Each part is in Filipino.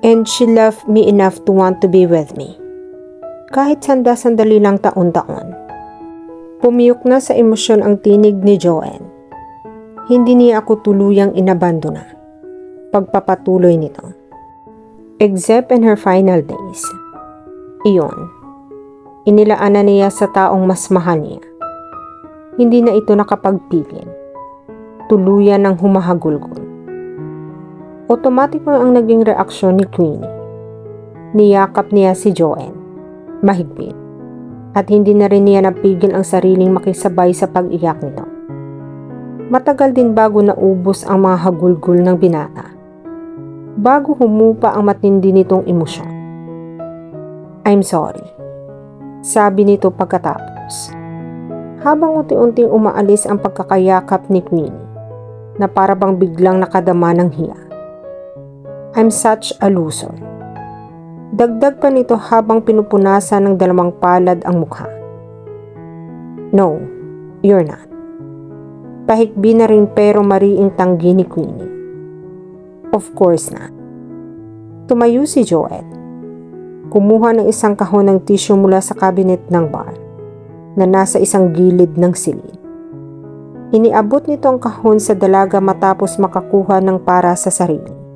And she loved me enough to want to be with me. Kahit sandali lang taon-taon. Pumiyok na sa emosyon ang tinig ni Joanne. Hindi niya ako tuluyang inabandona. Pagpapatuloy nito. Except in her final days. Iyon. Inilaanan niya sa taong mas mahal niya. Hindi na ito nakapagpigil. Tuluyan ng humahagulgol. Otomatiko ang naging reaksyon ni Queenie. Niyakap niya si Joanne, mahigpit, at hindi na rin niya napigil ang sariling makisabay sa pag-iyak nito. Matagal din bago naubos ang mga hagulgol ng binata, bago humupa ang matindi nitong emosyon. I'm sorry, sabi nito pagkatapos, habang unti-unting umaalis ang pagkakayakap ni Queenie, na para bang biglang nakadama ng hiya. I'm such a loser. Dagdag pa nito habang pinupunasan ng dalawang palad ang mukha. No, you're not. Pahikbi na rin pero mariing tanggi ni Queenie. Of course not. Tumayo si Joanne. Kumuha ng isang kahon ng tissue mula sa cabinet ng bar na nasa isang gilid ng silid. Iniabot nito ang kahon sa dalaga matapos makakuha ng para sa sarili.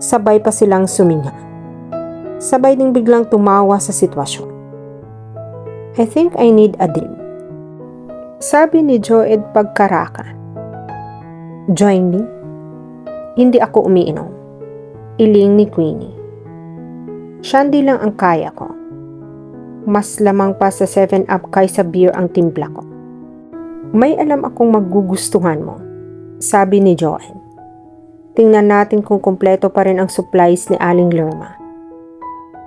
Sabay pa silang suminga. Sabay ding biglang tumawa sa sitwasyon. I think I need a drink, sabi ni Joanne pagkaraka. Join me? Hindi ako umiinom, iling ni Queenie. Shandy lang ang kaya ko. Mas lamang pa sa 7-Up kaysa beer ang timpla ko. May alam akong magugustuhan mo, sabi ni Joanne. Tingnan natin kung kumpleto pa rin ang supplies ni Aling Lerma.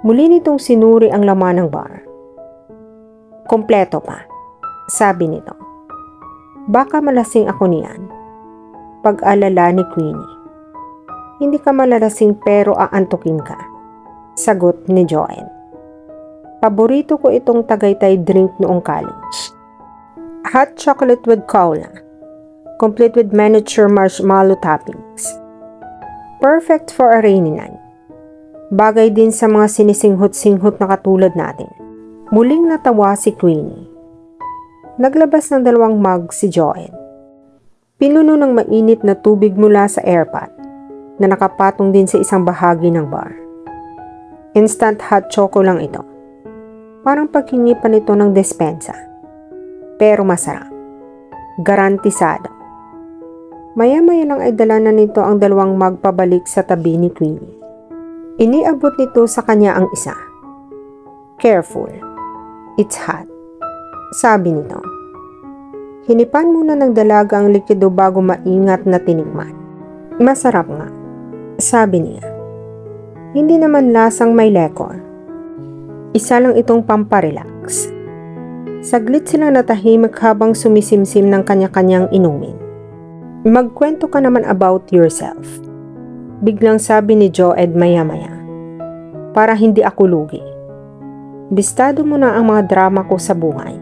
Muli nitong sinuri ang laman ng bar. Kumpleto pa, sabi nito. Baka malasing ako niyan. Pag-alala ni Queenie. Hindi ka malalasing pero aantukin ka, sagot ni Joanne. Paborito ko itong Tagaytay drink noong college. Hot chocolate with cola, complete with miniature marshmallow toppings. Perfect for a rainy night. Bagay din sa mga sinisinghot-singhot na katulad natin. Muling natawa si Queenie. Naglabas ng 2 mug si Joanne. Pinuno ng mainit na tubig mula sa airpot na nakapatong din sa isang bahagi ng bar. Instant hot choco lang ito. Parang paghingi pa nito ng despensa. Pero masarap. Garantisado. Maya-maya lang ay dala na nito ang 2 mug pabalik sa tabi ni Queenie. Iniabot nito sa kanya ang isa. Careful. It's hot, sabi nito. Hinipan muna ng dalaga ang likido bago maingat na tinikman. Masarap nga, sabi niya. Hindi naman lasang may lekor. Isa lang itong pamparelax. Saglit silang natahimik habang sumisimsim ng kanya-kanyang inumin. Magkwento ka naman about yourself, biglang sabi ni Joanne maya-maya. Para hindi ako lugi. Bistado mo na ang mga drama ko sa buhay.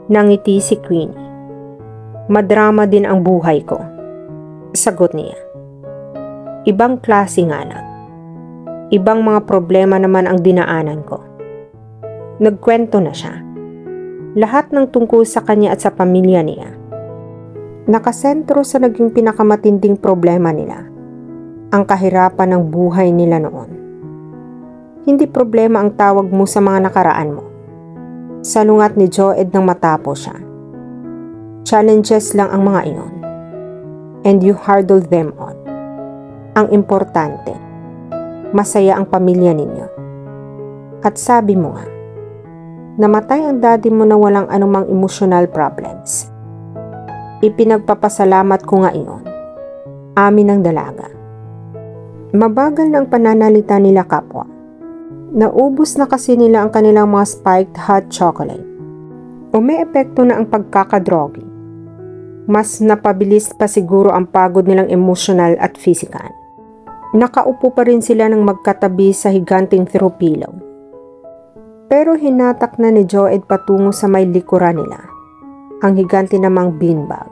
Nangiti si Queenie. Madrama din ang buhay ko, sagot niya. Ibang klase nga lang. Ibang mga problema naman ang dinaanan ko. Nagkwento na siya. Lahat ng tungkol sa kanya at sa pamilya niya. Nakasentro sa naging pinakamatinding problema nila, ang kahirapan ng buhay nila noon. Hindi problema ang tawag mo sa mga nakaraan mo. Salungat ni Joanne nang matapos siya. Challenges lang ang mga iyon. And you hurdle them on. Ang importante, masaya ang pamilya ninyo. At sabi mo nga, namatay ang daddy mo na walang anumang emotional problems. Ipinagpapasalamat ko nga iyon. Amin ang dalaga. Mabagal na ang pananalita nila kapwa. Naubos na kasi nila ang kanilang mga spiked hot chocolate. Umeepekto na ang pagkakadrogi. Mas napabilis pa siguro ang pagod nilang emotional at physical. Nakaupo pa rin sila ng magkatabi sa higanting throw pillow. Pero hinatak na ni Joanne patungo sa may likuran nila. Ang higanti namang beanbag.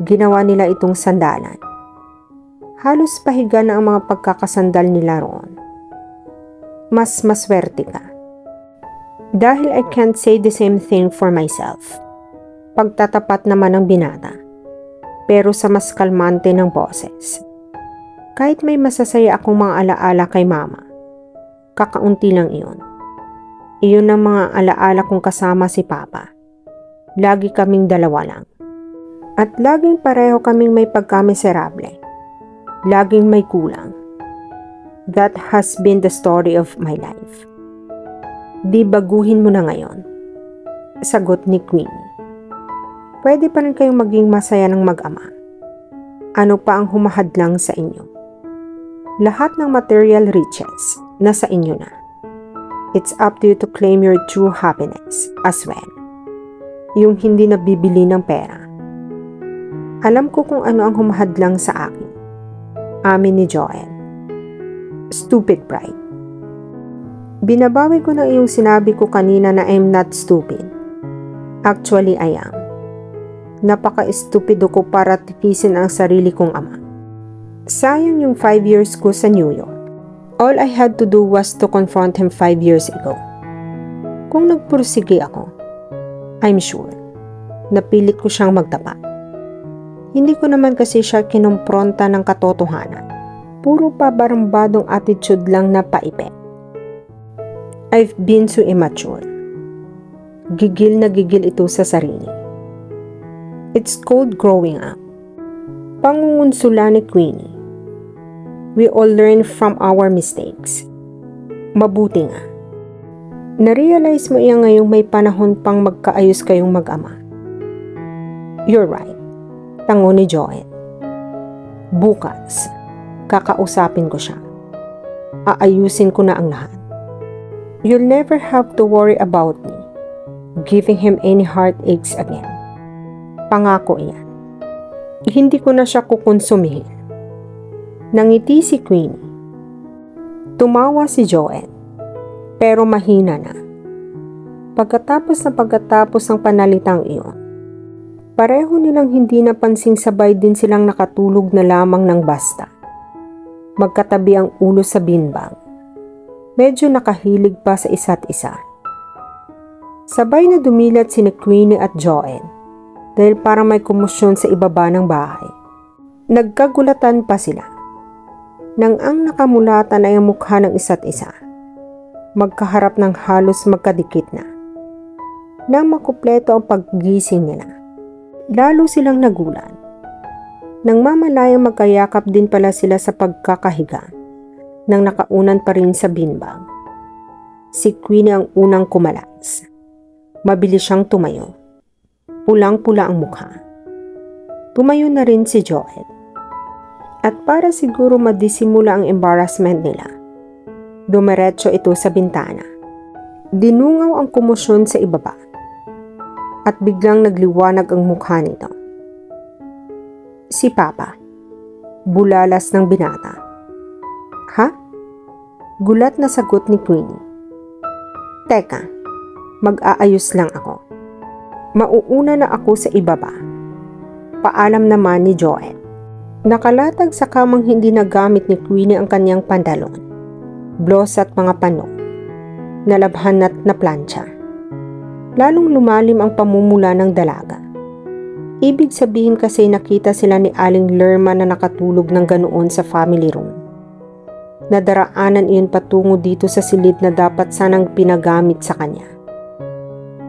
Ginawa nila itong sandalan. Halos pahiga na ang mga pagkakasandal nila roon. Mas maswerte ka. Dahil I can't say the same thing for myself. Pagtatapat naman ng binata. Pero sa mas kalmante ng boses. Kahit may masasaya akong mga alaala kay mama, kakaunti lang iyon. Iyon ang mga alaala kong kasama si papa. Lagi kaming dalawa lang. At laging pareho kaming may pagkamiserable. Laging may kulang. That has been the story of my life. Di baguhin mo na ngayon. Sagot ni Queenie. Pwede pa rin kayong maging masaya ng mag-ama. Ano pa ang humahadlang sa inyo? Lahat ng material riches nasa inyo na. It's up to you to claim your true happiness as well. Yung hindi nabibili ng pera. Alam ko kung ano ang humahadlang sa akin. Amin ni Joel. Stupid pride. Binabawi ko na iyong sinabi ko kanina na I'm not stupid. Actually, I am. Napaka-estupido ko para tipisin ang sarili kong ama. Sayang yung 5 years ko sa New York. All I had to do was to confront him 5 years ago. Kung nagpursige ako, I'm sure, napilit ko siyang magtapat. Hindi ko naman kasi siya kinumpronta ng katotohanan. Puro pabarambadong attitude lang na paipe. I've been so immature. Gigil na gigil ito sa sarili. It's called growing up. Pangungunsula ni Queenie. We all learn from our mistakes. Mabuti nga. Narealize mo iyan ngayong may panahon pang magkaayos kayong mag-ama. You're right. Tango ni Joel. Bukas, kakausapin ko siya. Aayusin ko na ang lahat. You'll never have to worry about me giving him any heartaches again. Pangako iyan. Hindi ko na siya kukonsumihin. Nangiti si Queenie. Tumawa si Joel, pero mahina na. Pagkatapos ng panalitang iyon, pareho nilang hindi napansing sabay din silang nakatulog na lamang ng basta. Magkatabi ang ulo sa binbang. Medyo nakahilig pa sa isa't isa. Sabay na dumilat sina Queenie at Joel dahil parang may komosyon sa ibaba ng bahay. Nagkagulatan pa sila. Nang ang nakamulatan ay ang mukha ng isa't isa. Magkaharap ng halos magkadikit na. Nang makumpleto ang paggising nila, lalo silang nagulan. Nang mamalayang magkayakap din pala sila sa pagkakahiga nang nakaunan pa rin sa binbang. Si Queenie ang unang kumalats. Mabilis siyang tumayo. Pulang-pula ang mukha. Tumayo na rin si Joel. At para siguro madisimula ang embarrassment nila, dumiretso ito sa bintana. Dinungaw ang komosyon sa ibaba. At biglang nagliwanag ang mukha nito. Si Papa. Bulalas ng binata. Ha? Gulat na sagot ni Queenie. Teka, mag-aayos lang ako. Mauuna na ako sa ibaba. Paalam naman ni Joel. Nakalatag sa kamang hindi nagamit ni Queenie ang kanyang pantalon, blouse at mga panok, nalabhan at naplantsa. Lalong lumalim ang pamumula ng dalaga. Ibig sabihin kasi nakita sila ni Aling Lerma na nakatulog ng ganoon sa family room. Nadaraanan iyon patungo dito sa silid na dapat sanang pinagamit sa kanya.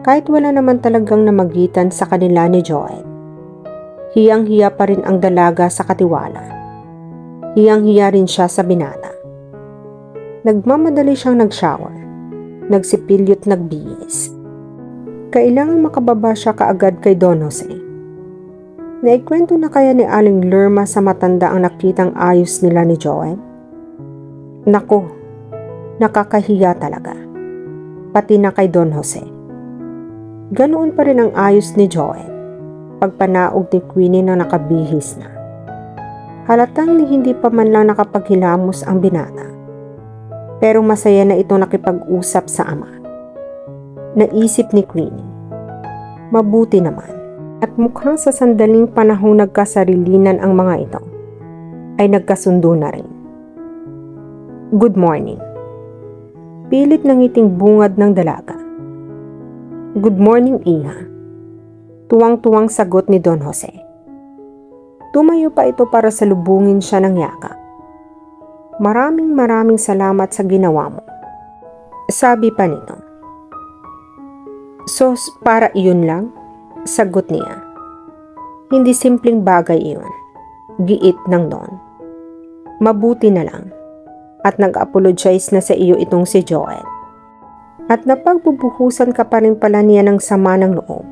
Kahit wala naman talagang namagitan sa kanila ni Joel, hiyang-hiya pa rin ang dalaga sa katiwala. Hiyang-hiya rin siya sa binata. Nagmamadali siyang nag-shower, nagsipilyo't nagbihis. Kailangang makababa siya kaagad kay Don Jose. Naikwento na kaya ni Aling Lerma sa matanda ang nakitang ayos nila ni Joel? Nako, nakakahiya talaga. Pati na kay Don Jose. Ganoon pa rin ang ayos ni Joel pagpanaog ni Queenie na nakabihis na. Halatang hindi pa man lang nakapaghilamos ang binata. Pero masaya na ito nakipag-usap sa ama. Naisip ni Queenie. Mabuti naman at mukhang sa sandaling panahong nagkasarilinan ang mga ito. ay nagkasundo na rin. Good morning. Pilit ng ngiting bungad ng dalaga. Good morning, Iha. Tuwang-tuwang sagot ni Don Jose. Tumayo pa ito para salubungin siya ng yakap. Maraming salamat sa ginawa mo. Sabi pa nito. So, para iyon lang? Sagot niya. Hindi simpleng bagay iyon. Giit ng Don. Mabuti na lang. At nag-apologize na sa iyo itong si Joel. At napagbubuhusan ka pa rin pala niya ng sama ng loob.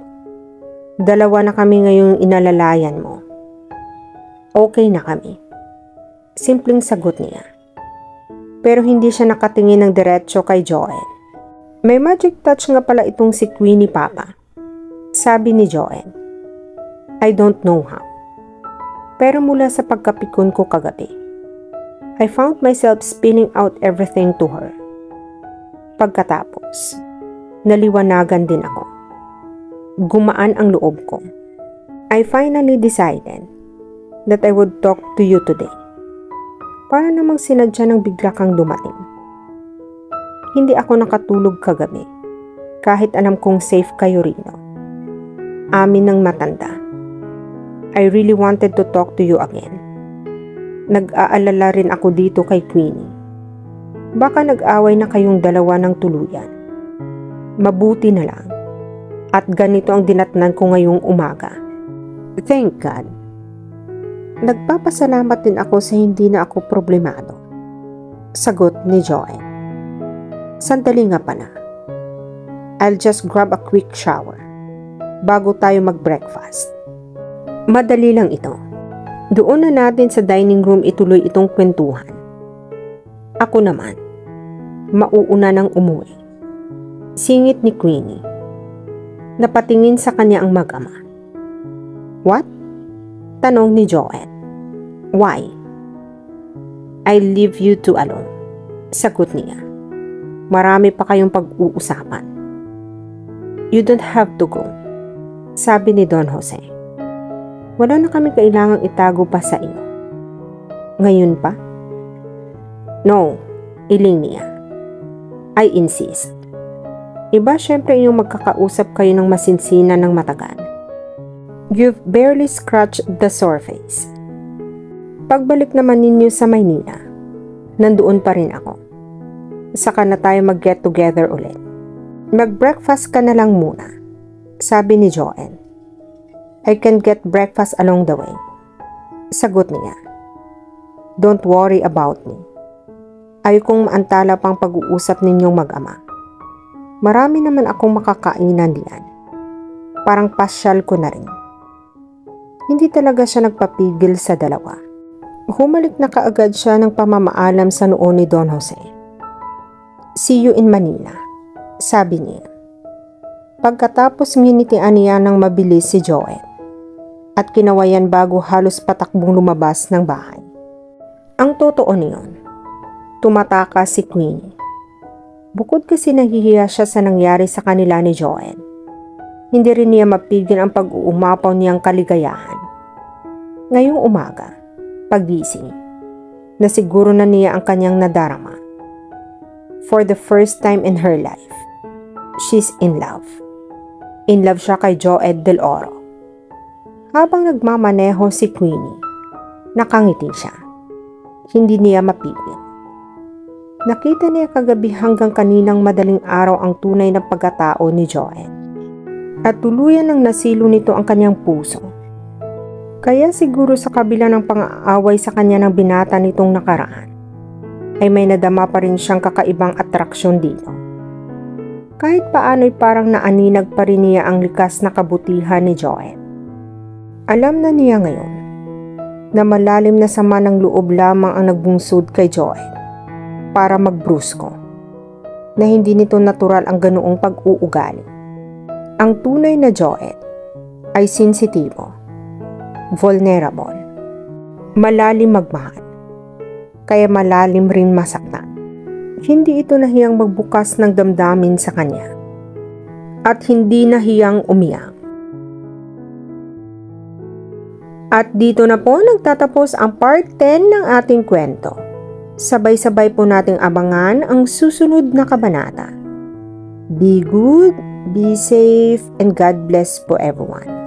Dalawa na kami ngayong inalalayan mo. Okay na kami. Simpleng sagot niya. Pero hindi siya nakatingin ng diretso kay Joel. May magic touch nga pala itong si Queenie, Papa. Sabi ni Joel. I don't know how. Pero mula sa pagkapikon ko kagabi, I found myself spilling out everything to her. Pagkatapos, naliwanagan din ako. Gumaan ang loob ko. I finally decided that I would talk to you today. Para namang sinadya ng bigla kang dumating. Hindi ako nakatulog kagabi, kahit alam kong safe kayo rito. Amin ng matanda. I really wanted to talk to you again. Nag-aalala rin ako dito kay Queenie. Baka nag-away na kayong dalawa ng tuluyan. Mabuti na lang. At ganito ang dinatnan ko ngayong umaga. Thank God. Nagpapasalamat din ako sa hindi na ako problemado. Sagot ni Joel. Sandali nga pala. I'll just grab a quick shower bago tayo mag-breakfast. Madali lang ito. Doon na natin sa dining room ituloy itong kwentuhan. Ako naman, mauuna nang umuwi. Singit ni Queenie. Napatingin sa kanya ang mag-ama. What? Tanong ni Joel. Why? I'll leave you two alone. Sagot niya. Marami pa kayong pag-uusapan. You don't have to go. Sabi ni Don Jose. Wala na kami kailangang itago pa sa iyo. Ngayon pa? No, iling niya. I insist. Iba syempre yung magkakausap kayo ng masinsina ng matagal. You've barely scratched the surface. Pagbalik naman ninyo sa Maynila, nandoon pa rin ako. Saka na tayo mag-get together ulit. Mag-breakfast ka na lang muna, sabi ni Joel. I can get breakfast along the way. Sagot niya. Don't worry about me. Ayokong maantala pang pag-uusap ninyong mag-ama. Marami naman akong makakainan diyan. Parang pasyal ko na rin. Hindi talaga siya nagpapigil sa dalawa. Humalik na kaagad siya ng pamamaalam sa noo ni Don Jose. See you in Manila, sabi niya. Pagkatapos nginitian niya ng mabilis si Joel at kinawayan bago halos patakbong lumabas ng bahay. Ang totoo niyon, tumataka si Queenie. Bukod kasi nahihiya siya sa nangyari sa kanila ni Joel, hindi rin niya mapigil ang pag-uumapaw niyang kaligayahan. Ngayong umaga, pagising, nasiguro na niya ang kanyang nadarama. For the first time in her life, she's in love. In love siya kay Joel Del Oro. Habang nagmamaneho si Queenie, nakangiti siya. Hindi niya mapigil. Nakita niya kagabi hanggang kaninang madaling araw ang tunay na pagkatao ni Joel. At tuluyan ng nasilo nito ang kanyang puso. Kaya siguro sa kabila ng pang-aaway sa kanya ng binata nitong nakaraan, ay may nadama pa rin siyang kakaibang atraksyon dito. Kahit paano'y parang naaninag pa rin niya ang likas na kabutihan ni Joel. Alam na niya ngayon na malalim na sama ng loob lamang ang nagbungsod kay Joel para magbrusko, na hindi nito natural ang ganoong pag-uugali. Ang tunay na Joel ay sensitibo, vulnerable, malalim magmahal, kaya malalim rin masaktan. Hindi ito nahiyang magbukas ng damdamin sa kanya at hindi nahiyang umiyak. At dito na po nagtatapos ang part 10 ng ating kwento. Sabay-sabay po nating abangan ang susunod na kabanata. Be good, be safe, and God bless po everyone.